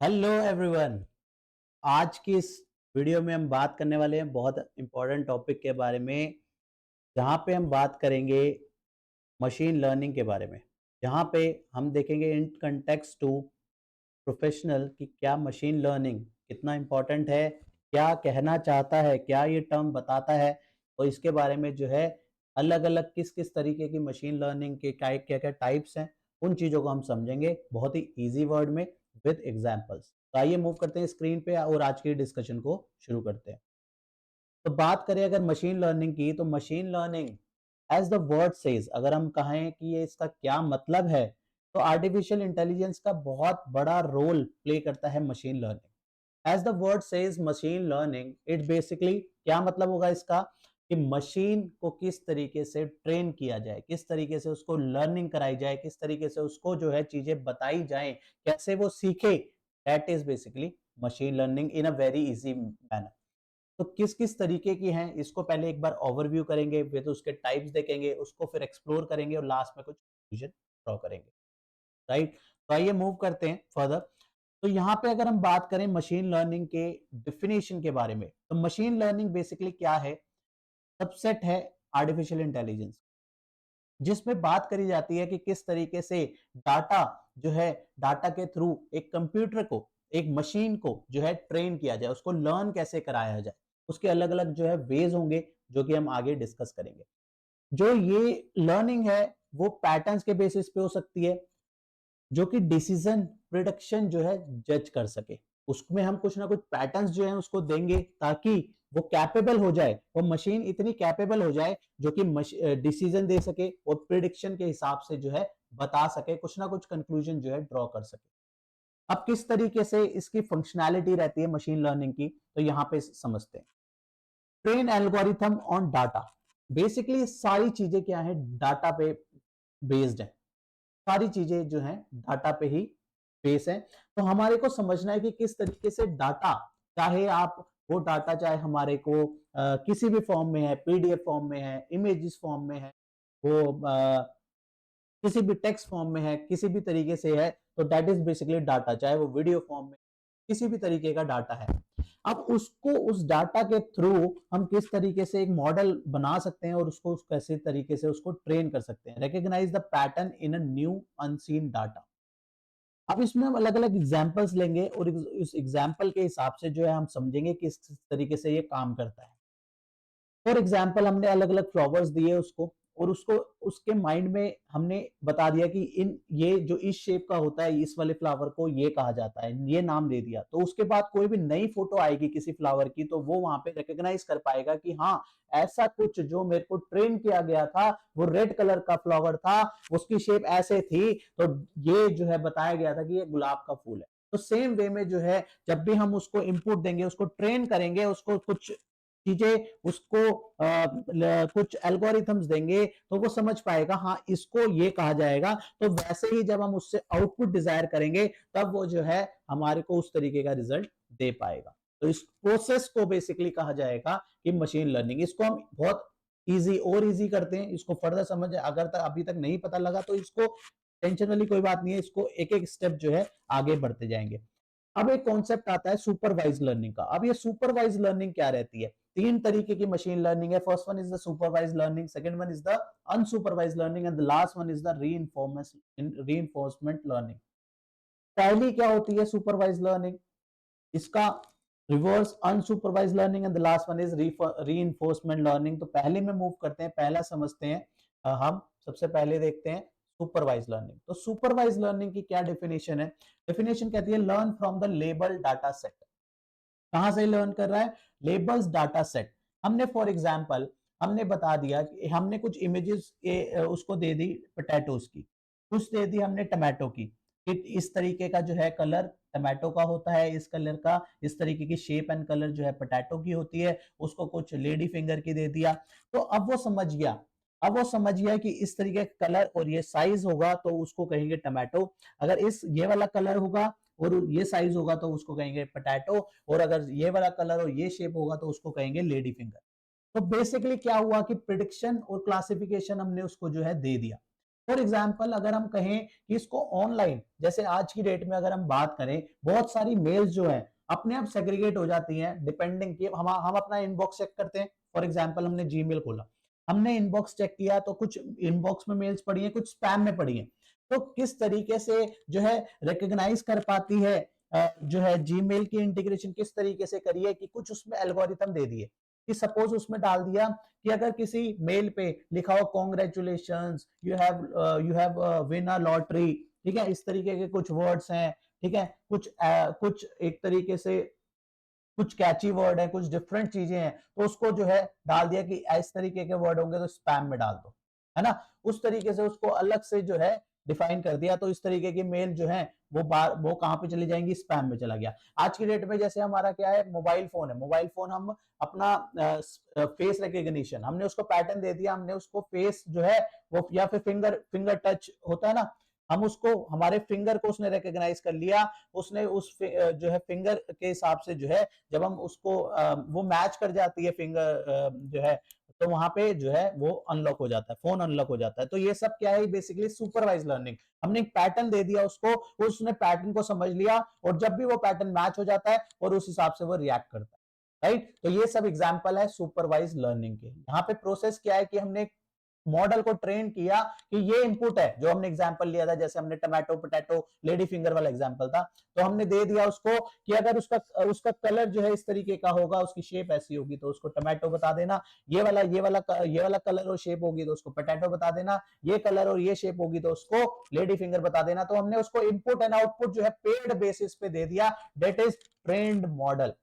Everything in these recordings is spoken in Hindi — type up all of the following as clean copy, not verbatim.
Hello everyone. आज की इस वीडियो में हम बात करने वाले हैं बहुत इंपॉर्टेंट टॉपिक के बारे में, जहाँ पे हम बात करेंगे मशीन लर्निंग के बारे में। जहाँ पे हम देखेंगे इन कंटेक्स्ट टू प्रोफेशनल कि क्या मशीन लर्निंग कितना इम्पोर्टेंट है, क्या कहना चाहता है, क्या ये टर्म बताता है, और इसके बारे में जो है अलग अलग किस किस तरीके की मशीन लर्निंग के क्या क्या क्या टाइप्स हैं, उन चीज़ों को हम समझेंगे बहुत ही ईजी वर्ड में विद एग्जाम्पल्स। तो आइए मूव करते हैं स्क्रीन पे और आज की डिस्कशन को शुरू करते हैं। तो बात करें अगर मशीन लर्निंग की, तो machine learning as the word says, अगर हम कहें कि ये इसका क्या मतलब है, तो आर्टिफिशियल इंटेलिजेंस का बहुत बड़ा रोल प्ले करता है machine learning. As the word says machine learning, it basically क्या मतलब होगा इसका कि मशीन को किस तरीके से ट्रेन किया जाए, किस तरीके से उसको लर्निंग कराई जाए, किस तरीके से उसको जो है चीजें बताई जाए, कैसे वो सीखे। That is basically machine learning in a very easy manner. तो किस किस तरीके की हैं, इसको पहले एक बार ओवरव्यू करेंगे, फिर तो उसके टाइप्स देखेंगे, उसको फिर एक्सप्लोर करेंगे और लास्ट में कुछ कंक्लूजन ड्रॉ करेंगे। राइट। तो आइए मूव करते हैं फर्दर। तो यहाँ पे अगर हम बात करें मशीन लर्निंग के डिफिनेशन के बारे में, तो मशीन लर्निंग बेसिकली क्या है? सबसेट है आर्टिफिशियल इंटेलिजेंस, जिसमें बात करी जाती है कि किस तरीके से डाटा जो है, डाटा के थ्रू एक कंप्यूटर को, एक मशीन को जो है ट्रेन किया जाए, उसको लर्न कैसे कराया जाए। उसके अलग अलग जो है वेज होंगे, जो कि हम आगे डिस्कस करेंगे। जो ये लर्निंग है वो पैटर्न्स के बेसिस पे हो सकती है, जो कि डिसीजन प्रिडिक्शन जो है जज कर सके। उसमें हम कुछ ना कुछ पैटर्न्स जो है उसको देंगे, ताकि वो कैपेबल हो जाए, वो मशीन इतनी कैपेबल हो जाए जो कि डिसीजन दे सके और प्रिडिक्शन के हिसाब से जो है बता सके, कुछ ना कुछ कंक्लूजन जो है ड्रॉ कर सके। अब किस तरीके से इसकी फंक्शनैलिटी रहती है मशीन लर्निंग की, तो यहां पे समझते हैं। Train algorithm on data, basically सारी चीजें क्या है, डाटा पे बेस्ड है। सारी चीजें जो हैं डाटा पे ही बेस है। तो हमारे को समझना है कि किस तरीके से डाटा, चाहे आप वो डाटा चाहे हमारे को किसी भी फॉर्म में है, पीडीएफ फॉर्म में है, इमेजेस फॉर्म में है, वो किसी भी टेक्स्ट फॉर्म में है, किसी भी तरीके से है, तो दैट इज बेसिकली डाटा। चाहे वो वीडियो फॉर्म में, किसी भी तरीके का डाटा है। अब उसको, उस डाटा के थ्रू हम किस तरीके से एक मॉडल बना सकते हैं और उसको कैसे तरीके से उसको ट्रेन कर सकते हैं। Recognise the pattern in a new unseen data. अब इसमें हम अलग अलग एग्जांपल्स लेंगे और इस एग्जांपल के हिसाब से जो है हम समझेंगे किस तरीके से ये काम करता है। फॉर एग्जाम्पल हमने अलग अलग फ्लावर्स दिए उसको, और उसको उसके माइंड में हमने बता दिया कि इन ये जो इस शेप का होता है, इस वाले फ्लावर को ये कहा जाता है, ये नाम दे दिया। तो उसके बाद कोई भी नई फोटो आएगी किसी फ्लावर की, तो वो वहां पे रिकॉग्नाइज कर पाएगा कि हाँ, ऐसा कुछ जो मेरे को ट्रेन किया गया था वो रेड कलर का फ्लावर था, उसकी शेप ऐसे थी, तो ये जो है बताया गया था कि ये गुलाब का फूल है। तो सेम वे में जो है, जब भी हम उसको इनपुट देंगे, उसको ट्रेन करेंगे, उसको कुछ चीजें, उसको कुछ एल्गोरिथम्स देंगे, तो वो समझ पाएगा हाँ इसको ये कहा जाएगा। तो वैसे ही जब हम उससे आउटपुट डिजायर करेंगे, तब वो जो है हमारे को उस तरीके का रिजल्ट दे पाएगा। तो इस प्रोसेस को बेसिकली कहा जाएगा कि मशीन लर्निंग। इसको हम बहुत इजी और इजी करते हैं, इसको फर्दर समझ अगर तक अभी तक नहीं पता लगा तो इसको टेंशन वाली कोई बात नहीं है, इसको एक एक स्टेप जो है आगे बढ़ते जाएंगे। अब एक कॉन्सेप्ट आता है सुपरवाइज लर्निंग का। अब ये सुपरवाइज लर्निंग क्या रहती है? तीन तरीके की मशीन लर्निंग है। First one is the supervise learning, second one is the unsupervised learning, and the last one is the reinforcement learning. पहली क्या होती है? Supervise learning. इसका reverse unsupervise learning, and the last one is reinforcement learning. तो पहले में मूव करते हैं, पहला समझते हैं। हम सबसे पहले देखते हैं सुपरवाइज लर्निंग। तो सुपरवाइज लर्निंग की क्या डेफिनेशन है? डेफिनेशन कहती है learn from the label data set. कहां से लर्न कर रहा है? Labels data set. हमने फॉर एग्जांपल हमने बता दिया कि हमने कुछ इमेजेस उसको दे दी पोटैटोज की, कुछ दे दी हमने टमाटो की, कि इस तरीके का जो है कलर टमाटो का होता है, इस कलर का, इस तरीके की शेप एंड कलर जो है पोटैटो की होती है। उसको कुछ लेडी फिंगर की दे दिया, तो अब वो समझ गया। अब वो समझ गया कि इस तरीके का कलर और ये साइज होगा तो उसको कहेंगे टमाटो। अगर इस ये वाला कलर होगा और ये साइज होगा तो उसको कहेंगे पोटैटो, और अगर ये वाला कलर और ये शेप होगा तो उसको कहेंगे लेडी फिंगर। तो बेसिकली क्या हुआ कि प्रिडिक्शन और क्लासिफिकेशन हमने उसको जो है दे दिया। फॉर एग्जाम्पल अगर हम कहें कि इसको ऑनलाइन, जैसे आज की डेट में अगर हम बात करें, बहुत सारी मेल्स जो है अपने आप सेग्रीगेट हो जाती हैं डिपेंडिंग कि हम अपना इनबॉक्स चेक करते हैं। फॉर एग्जाम्पल हमने जीमेल खोला, हमने इनबॉक्स चेक किया तो कुछ इनबॉक्स में मेल्स पड़ी हैं, कुछ स्पैम में पड़ी हैं। तो किस तरीके से जो है रिकॉग्नाइज कर पाती है जो है जीमेल की इंटीग्रेशन किस तरीके से करी है कि कुछ उसमें एल्गोरिथम दे दिए कि सपोज उसमें डाल दिया कि अगर किसी मेल पे लिखा हो congratulations you have win a lottery, ठीक है, इस तरीके के कुछ वर्ड्स हैं, ठीक है, कुछ एक तरीके से कुछ कैची वर्ड है, कुछ डिफरेंट चीजें हैं, तो उसको जो है डाल दिया कि इस तरीके के वर्ड होंगे तो स्पैम में डाल दो, है ना। उस तरीके से उसको अलग से जो है डिफाइन कर दिया, तो इस तरीके की मेल जो है वो कहां पे चली जाएंगी, स्पैम में चला गया। आज की डेट में जैसे हमारा क्या है, मोबाइल फोन है, मोबाइल फोन हम अपना फेस रिकग्निशन हमने उसको पैटर्न दे दिया, हमने उसको फेस जो है वो या फिर फिंगर टच होता है ना, हम उसको हमारे फिंगर को उसने रिकॉग्नाइज कर लिया, उसने उस जो है फिंगर के हिसाब से जो है जब हम उसको वो मैच कर जाती है फिंगर जो है, तो वहां पे जो है वो अनलॉक हो जाता है, फोन अनलॉक हो जाता है। तो ये सब क्या है, बेसिकली सुपरवाइज लर्निंग। हमने एक पैटर्न दे दिया उसको, उसने पैटर्न को समझ लिया और जब भी वो पैटर्न मैच हो जाता है और उस हिसाब से वो रिएक्ट करता है, राइट। तो ये सब एग्जांपल है सुपरवाइज लर्निंग के। यहाँ पे प्रोसेस क्या है कि हमने मॉडल को ट्रेन किया कि ये इनपुट है, जो हमने एग्जांपल लिया था, जैसे हमने टमाटो पोटैटो लेडी फिंगर वाला एग्जांपल था, तो हमने दे दिया उसको कि अगर उसका उसका कलर जो है इस तरीके का होगा, उसकी शेप ऐसी होगी तो उसको टमाटो बता देना, ये वाला कलर और शेप होगी तो उसको पोटैटो बता देना, ये कलर और ये शेप होगी तो उसको लेडी फिंगर बता देना। तो हमने उसको इनपुट एंड आउटपुट जो है पेड बेसिस पे दे दिया, that is trained model,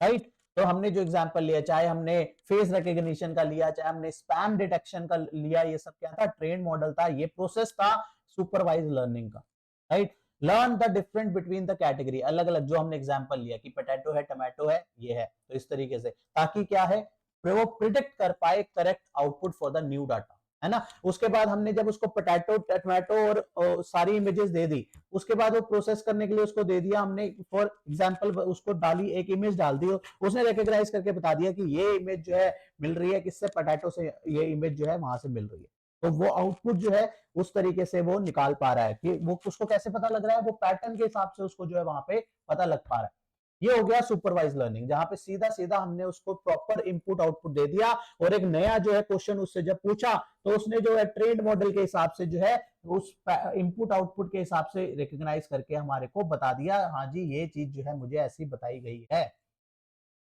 right. तो हमने जो एग्जांपल लिया, चाहे हमने फेस रिकॉग्निशन का लिया, चाहे हमने स्पैम डिटेक्शन का लिया, ये सब क्या था, ट्रेन मॉडल था, ये प्रोसेस था सुपरवाइज लर्निंग का, right. Learn the difference between the category, अलग अलग जो हमने एग्जांपल लिया कि पोटैटो है, टमाटो है, ये है, तो इस तरीके से, ताकि क्या है, वो प्रिडिक्ट कर पाए correct output for the new data, है ना। उसके बाद हमने जब उसको पोटैटो टमाटो और सारी इमेजेस दे दी, उसके बाद वो प्रोसेस करने के लिए उसको दे दिया हमने, फॉर एग्जांपल उसको डाली, एक इमेज डाल दी, उसने रिकॉग्नाइज करके बता दिया कि ये इमेज जो है मिल रही है किससे, पोटैटो से, ये इमेज जो है वहां से मिल रही है। तो वो आउटपुट जो है उस तरीके से वो निकाल पा रहा है कि वो उसको कैसे पता लग रहा है, वो पैटर्न के हिसाब से उसको जो है वहां पे पता लग पा रहा है। ये हो गया सुपरवाइज लर्निंग, जहां पे सीधा सीधा हमने उसको प्रॉपर इनपुट आउटपुट दे दिया और एक नया जो है क्वेश्चन उससे जब पूछा तो उसने जो है ट्रेंड मॉडल के हिसाब से जो है उस इनपुट आउटपुट के हिसाब से रिकॉग्नाइज करके हमारे को बता दिया, हाँ जी ये चीज जो है मुझे ऐसी बताई गई है।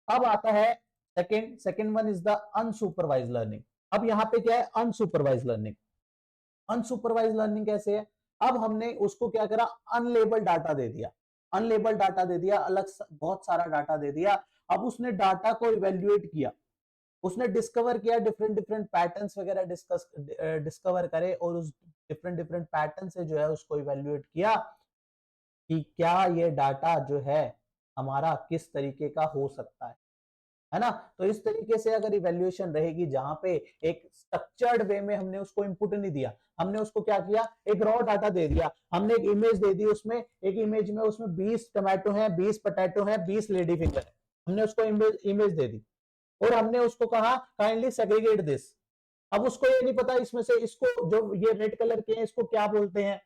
अब आता है second second one is the unsupervised learning. अब यहाँ पे क्या है, अनसुपरवाइज लर्निंग। अनसुपरवाइज लर्निंग कैसे है, अब हमने उसको क्या करा, अनलेबल डाटा दे दिया, अनलेबल डाटा दे दिया, बहुत सारा डाटा दे दिया। अब उसने डाटा को इवेल्युएट किया, उसने डिस्कवर किया, डिफरेंट डिफरेंट पैटर्न्स वगैरह डिस्कवर करे और उस डिफरेंट डिफरेंट पैटर्न से जो है उसको इवेल्युएट किया कि क्या ये डाटा जो है हमारा किस तरीके का हो सकता है ना। तो इस तरीके से अगर इवेल्युएशन रहेगी, जहां पे एक स्ट्रक्चर्ड वे में हमने उसको इनपुट नहीं दिया, हमने उसको क्या किया, एक रॉ डाटा दे दिया, हमने एक इमेज दे दी, उसमें एक इमेज में उसमें 20 टमाटो है, 20 पोटैटो है, 20 लेडी फिंगर है, हमने उसको इमेज दे दी और हमने उसको कहा काइंडली सेग्रीगेट दिस। अब उसको ये नहीं पता इसमें से इसको जो ये रेड कलर के हैं इसको क्या बोलते हैं,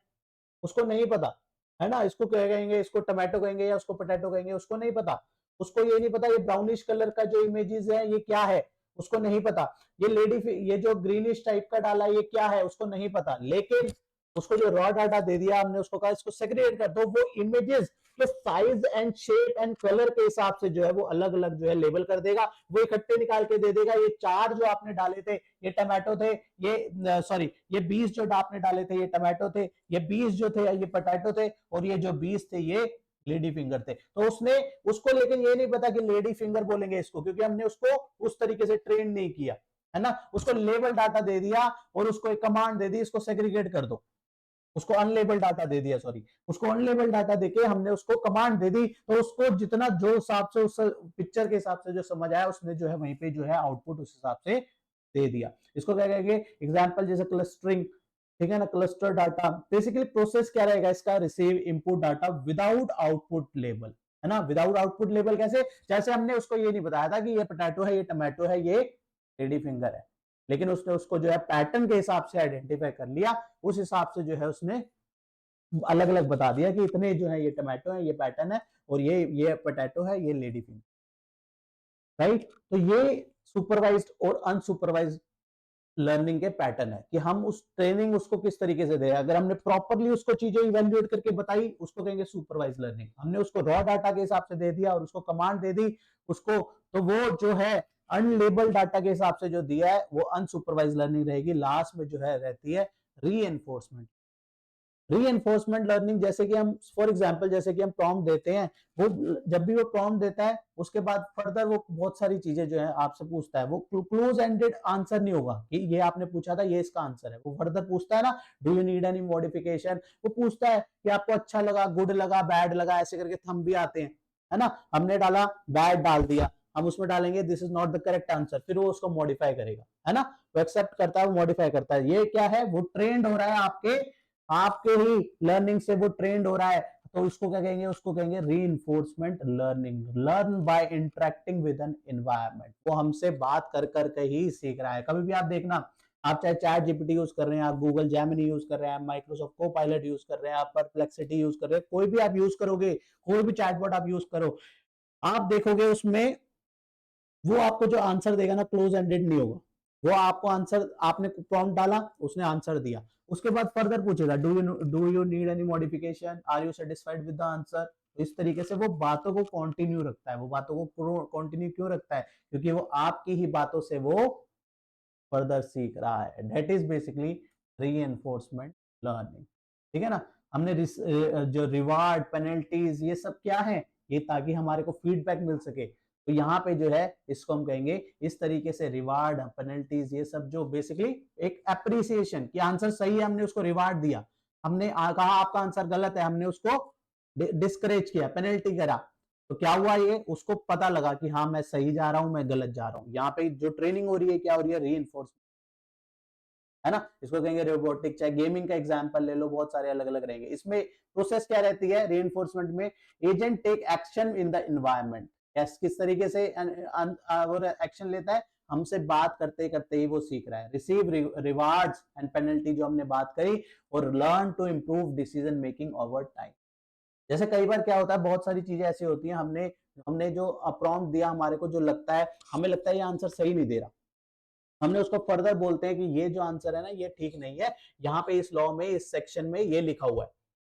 उसको नहीं पता, है ना, इसको क्या कहेंगे, इसको टमाटो कहेंगे या उसको पोटैटो कहेंगे, उसको नहीं पता। उसको ये नहीं पता ये ब्राउनिश कलर का जो इमेजेस है ये क्या है, उसको नहीं पता। ये जो ग्रीनिश टाइप का डाला ये क्या है, उसको नहीं पता। लेकिन उसको जो रॉ डाटा दे दिया हमने, उसको कहा इसको सेग्रीगेट कर दो, वो इमेजेस के size and shape and colour के हिसाब से जो है वो अलग अलग जो है लेबल कर देगा, वो इकट्ठे निकाल के दे देगा। ये 4 जो आपने डाले थे ये टमाटो थे, ये सॉरी ये 20 जो आपने डाले थे ये टमाटो थे, ये 20 जो थे ये पोटैटो थे और ये जो 20 थे ये लेडी फिंगर थे। तो उसने उसको लेकिन ये नहीं पता कि लेडी फिंगर बोलेंगे इसको, क्योंकि हमने उसको उस तरीके से ट्रेन नहीं किया, है ना। उसको लेबल डाटा दे दिया और उसको एक कमांड दे दी, इसको सेग्रीगेट कर दो, उसको अनलेबल डाटा दे दिया, सॉरी उसको अनलेबल डाटा देके हमने उसको कमांड दे दी, तो उसको जितना जो हिसाब से उस पिक्चर के हिसाब से जो समझ आया उसने जो है वहीं पे जो है आउटपुट उस हिसाब से दे दिया। इसको क्या कहेंगे, एग्जांपल जैसे क्लस्टरिंग, ठीक है ना, क्लस्टर डाटा। बेसिकली प्रोसेस क्या रहेगा इसका, receive input data without output label, है ना। विदाउट आउटपुट लेबल कैसे, जैसे हमने उसको ये नहीं बताया था कि ये पोटैटो है, ये टमाटो है, ये लेडी फिंगर है, लेकिन उसने उसको जो है पैटर्न के हिसाब से आइडेंटिफाई कर लिया, उस हिसाब से जो है उसने अलग अलग बता दिया कि इतने जो है ये टमाटो है, ये पैटर्न है, और ये पोटैटो है, ये लेडी फिंगर, राइट। तो ये सुपरवाइज्ड और अनसुपरवाइज्ड लर्निंग के पैटर्न है कि हम उस ट्रेनिंग उसको किस तरीके से दे। अगर हमने प्रॉपरली उसको चीजें इवेल्युएट करके बताई, उसको कहेंगे सुपरवाइज लर्निंग। हमने उसको रॉ डाटा के हिसाब से दे दिया और उसको कमांड दे दी उसको, तो वो जो है अनलेबल डाटा के हिसाब से जो दिया है वो अनसुपरवाइज लर्निंग रहेगी। लास्ट में जो है रहती है रीएनफोर्समेंट। रीएनफोर्समेंट लर्निंग, जैसे कि हम फॉर एग्जांपल जैसे कि हम प्रॉम्प्ट देते हैं, वो जब भी वो प्रॉम्प्ट देता है उसके बाद फर्दर वो बहुत सारी चीजें जो है आपसे पूछता है। वो क्लोज एंडेड आंसर नहीं होगा कि ये आपने पूछा था ये इसका आंसर है। वो फर्दर पूछता है ना, do you need any modification, वो पूछता है कि आपको अच्छा लगा, गुड लगा, बैड लगा, ऐसे करके थंब भी आते हैं, है ना। हमने डाला बैड डाल दिया, हम उसमें डालेंगे this is not the correct answer, फिर वो उसको मॉडिफाई करेगा, है ना। वो एक्सेप्ट करता है, वो मॉडिफाई करता है। ये क्या है, वो ट्रेंड हो रहा है आपके आपके ही लर्निंग से, वो ट्रेंड हो रहा है। तो उसको क्या कहेंगे, उसको कहेंगे reinforcement learning. Learn by interacting with an environment, वो हमसे बात कर करके ही सीख रहा है। कभी भी आप देखना, आप चाहे चैट जीपीटी यूज कर रहे हैं, आप गूगल जेमिनी यूज कर रहे हैं, माइक्रोसॉफ्ट को पायलट यूज कर रहे हैं, आप परप्लेक्सिटी यूज कर रहे हैं, कोई भी आप यूज करोगे, कोई भी चैटबॉट आप यूज करो, आप देखोगे उसमें वो आपको जो आंसर देगा ना, क्लोज एंडेड नहीं होगा। वो आपको आंसर, आपने प्रॉम्प्ट डाला, उसने आंसर दिया, उसके बाद फर्दर पूछेगा do you need any modification, are you satisfied with the answer. इस तरीके से वो बातों को कंटिन्यू रखता है। वो बातों को कंटिन्यू क्यों रखता है, क्योंकि वो आपकी ही बातों से वो फर्दर सीख रहा है। That is basically reinforcement learning, ठीक है ना। हमने जो रिवार्ड, पेनल्टीज, ये सब क्या है, ये ताकि हमारे को फीडबैक मिल सके। तो यहाँ पे जो है इसको हम कहेंगे इस तरीके से, रिवार्ड, पेनल्टीज, ये सब जो बेसिकली एक एप्रिसिएशन कि आंसर सही है, हमने उसको रिवार्ड दिया। हमने कहा आपका आंसर गलत है, हमने उसको डिस्करेज किया, पेनल्टी करा। तो क्या हुआ, ये उसको पता लगा कि हाँ मैं सही जा रहा हूं, मैं गलत जा रहा हूं। यहाँ पे जो ट्रेनिंग हो रही है, क्या हो रही है, रीइंफोर्समेंट, है ना। इसको कहेंगे रोबोटिक। चाहे गेमिंग का एग्जांपल ले लो, बहुत सारे अलग अलग रहेंगे। इसमें प्रोसेस क्या रहती है रीइंफोर्समेंट में, agent take action in the environment. किस तरीके से एक्शन लेता है, हमसे बात करते करते ही वो सीख रहा है। रिसीव रिवार्ड्स एंड पेनल्टी, जो हमने बात करी, और learn to improve decision making over time. जैसे कई बार क्या होता है, बहुत सारी चीजें ऐसी होती हैं, हमने हमने जो प्रॉम्प्ट दिया, हमारे को जो लगता है, हमें लगता है ये आंसर सही नहीं दे रहा, हमने उसको फर्दर बोलते हैं कि ये जो आंसर है ना, ये ठीक नहीं है, यहाँ पे इस लॉ में, इस सेक्शन में ये लिखा हुआ है,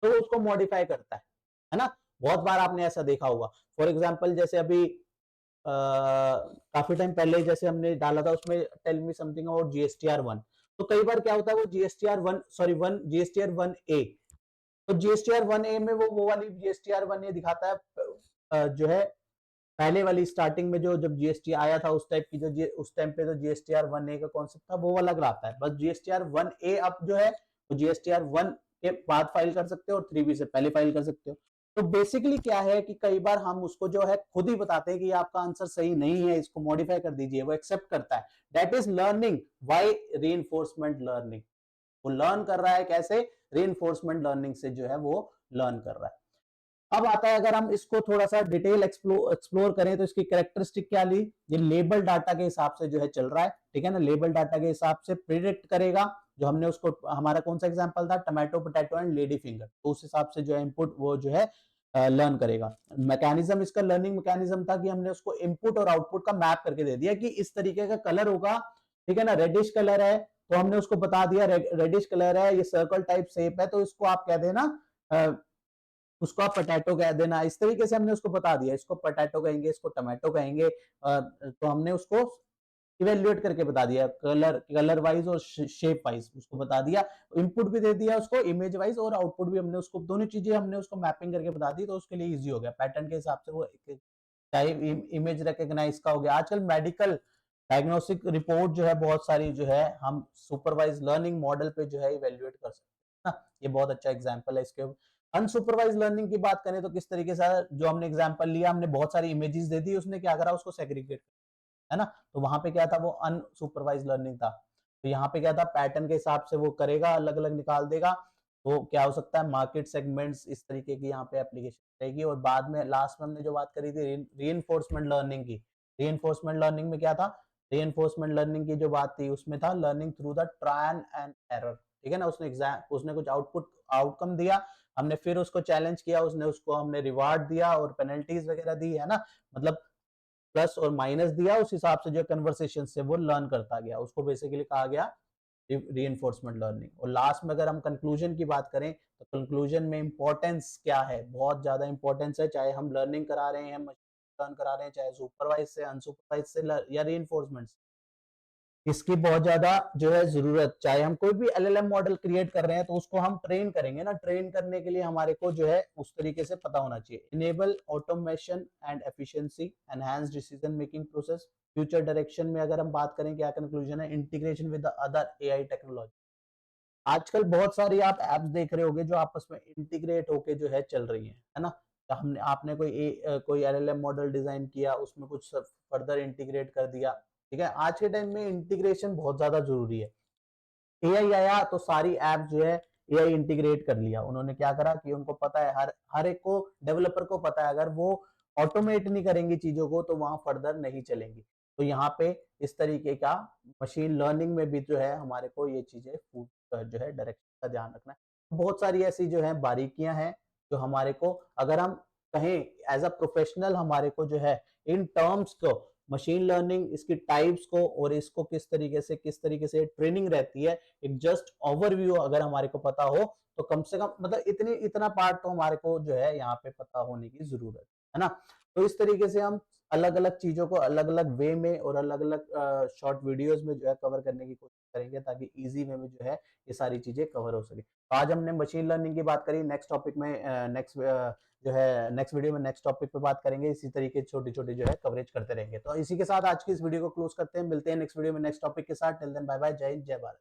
तो उसको मॉडिफाई करता है ना। बहुत बार आपने ऐसा देखा होगा। फॉर एग्जाम्पल जैसे अभी काफी टाइम पहले जैसे हमने डाला था उसमें, tell me something about GSTR 1। तो कई बार क्या होता है, वो जीएसटीआर 1 ए, तो जीएसटीआर 1 ए में वो वाली जीएसटीआर 1 ए दिखाता है, जो है पहले वाली स्टार्टिंग में जो जब जीएसटी आया था उस टाइप की, जो उस टाइम पे जो जीएसटीआर 1 ए का कॉन्सेप्ट था, वो अलग आता है। बस जीएसटीआर 1 ए अब जो है वो जीएसटीआर 1 के बाद फाइल कर सकते हो और 3 बी से पहले फाइल कर सकते हो। तो बेसिकली क्या है कि कई बार हम उसको जो है खुद ही बताते हैं कि आपका आंसर सही नहीं है, इसको मॉडिफाई कर दीजिए, वो एक्सेप्ट करता है। That is learning by reinforcement learning. वो लर्न कर रहा है कैसे, रीइंफोर्समेंट लर्निंग से जो है वो लर्न कर रहा है। अब आता है, अगर हम इसको थोड़ा सा डिटेल एक्सप्लोर करें, तो इसकी कैरेक्टरिस्टिक क्या ली, ये लेबल डाटा के हिसाब से जो है चल रहा है, ठीक है ना। लेबल डाटा के हिसाब से प्रिडिक्ट करेगा, जो हमने उसको, हमारा कौन सा एग्जांपल था, tomato, potato and lady finger, तो उस हिसाब से जो है इनपुट वो जो है लर्न करेगा। मैकेनिज्म, इसका लर्निंग मैकेनिज्म था कि हमने उसको इनपुट और आउटपुट का मैप करके दे दिया कि इस तरीके का कलर होगा, ठीक है ना। रेडिश कलर है, तो हमने उसको बता दिया रेडिश कलर है, ये सर्कल टाइप शेप है, तो इसको आप कह देना, उसको आप पोटैटो कह देना। इस तरीके से हमने उसको बता दिया, इसको पोटैटो कहेंगे, इसको टमाटो कहेंगे। तो हमने उसको इवेल्युएट करके बता दिया, कलर वाइज और शेप वाइज उसको बता दिया। इनपुट भी दे दिया उसको इमेज वाइज, और आउटपुट भी हमने उसको, दोनों चीजें हमने उसको मैपिंग करके बता दी, तो उसके लिए इजी हो गया। पैटर्न के हिसाब से वो चाहे इमेज रिकॉग्नाइज का हो गया। आजकल मेडिकल डायग्नोस्टिक रिपोर्ट जो है बहुत सारी जो है हम सुपरवाइज लर्निंग मॉडल पे जो है इवेल्युएट कर सकते हैं ना। ये बहुत अच्छा एग्जांपल है इसके। अनसुपरवाइज लर्निंग की बात करें तो किस तरीके से, जो हमने एग्जांपल लिया, हमने बहुत सारी इमेजेस दे दी, उसने क्या करा, उसको सेग्रीगेट, है ना। तो वहां पे क्या था, वो अनसुपरवाइज लर्निंग था। तो यहाँ पे क्या था, पैटर्न के हिसाब से वो करेगा, अलग अलग निकाल देगा। तो क्या हो सकता है, मार्केट सेगमेंट्स, इस तरीके की यहाँ पे एप्लीकेशन रहेगी। और बाद में लास्ट में हमने जो बात करी थी रीइंफोर्समेंट लर्निंग की, रीइंफोर्समेंट लर्निंग में क्या था, रीइंफोर्समेंट लर्निंग की जो बात थी उसमें था learning through the trial and error, ठीक है ना। उसने कुछ आउटकम दिया, हमने फिर उसको चैलेंज किया, उसको हमने रिवार्ड दिया और पेनल्टीज वगैरह दी, है ना। मतलब प्लस और माइनस दिया, उस हिसाब से जो कन्वर्सेशन से वो लर्न करता गया, उसको बेसिकली कहा गया रीइंफोर्समेंट लर्निंग। और लास्ट में अगर हम कंक्लूजन की बात करें तो कंक्लूजन में इंपॉर्टेंस क्या है, बहुत ज्यादा इंपॉर्टेंस है, चाहे हम लर्निंग करा रहे हैं, मशीन लर्न करा रहे हैं, चाहे सुपरवाइज से, अनसुपरवाइज से या रीइंफोर्समेंट, इसकी बहुत ज्यादा जो है जरूरत। चाहे हम कोई भी एलएलएम मॉडल क्रिएट कर रहे हैं तो उसको हम ट्रेन करेंगे ना, ट्रेन करने के लिए हमारे को जो है उस तरीके से पता होना चाहिए। Enable automation and efficiency, enhance decision making process, future direction में अगर हम बात करें क्या कंक्लूजन है, integration with the other AI technology. आजकल बहुत सारी आप एप्स देख रहे होंगे जो आपस में इंटीग्रेट होके जो है चल रही है ना। तो हमने आपने कोई एलएलएम मॉडल डिजाइन किया, उसमें कुछ फर्दर इंटीग्रेट कर दिया, ठीक है। आज के टाइम में इंटीग्रेशन बहुत ज्यादा जरूरी है। एआई आया तो सारी ऐप जो है एआई इंटीग्रेट कर लिया। उन्होंने क्या करा कि उनको पता है, हर हर एक को, डेवलपर को पता है, अगर वो ऑटोमेट नहीं करेंगे चीजों को तो वहां फर्दर नहीं चलेंगी। तो यहाँ पे इस तरीके का मशीन लर्निंग में भी जो है हमारे को ये चीजें जो है डायरेक्शन का ध्यान रखना है। बहुत सारी ऐसी जो है बारीकियां हैं जो हमारे को, अगर हम कहें एज अ प्रोफेशनल, हमारे को जो है इन टर्म्स को, मशीन लर्निंग, इसकी टाइप्स को और इसको किस तरीके से ट्रेनिंग रहती है, एक जस्ट ओवरव्यू अगर हमारे को पता हो तो कम से कम मतलब इतना पार्ट तो हमारे को जो है यहाँ पे पता होने की जरूरत है ना। तो इस तरीके से हम अलग अलग चीजों को अलग अलग वे में और अलग अलग शॉर्ट वीडियोस में जो है कवर करने की कोशिश करेंगे ताकि इजी वे में जो है ये सारी चीजें कवर हो सके। तो आज हमने मशीन लर्निंग की बात करी, नेक्स्ट टॉपिक में नेक्स्ट वीडियो में नेक्स्ट टॉपिक पे बात करेंगे। इसी तरीके छोटी छोटी जो है कवरेज करते रहेंगे। तो इसी के साथ आज की इस वीडियो को क्लोज करते हैं, मिलते हैं नेक्स्ट वीडियो में नेक्स्ट टॉपिक के साथ। टिल देन बाय बाय, जय हिंद, जय भारत।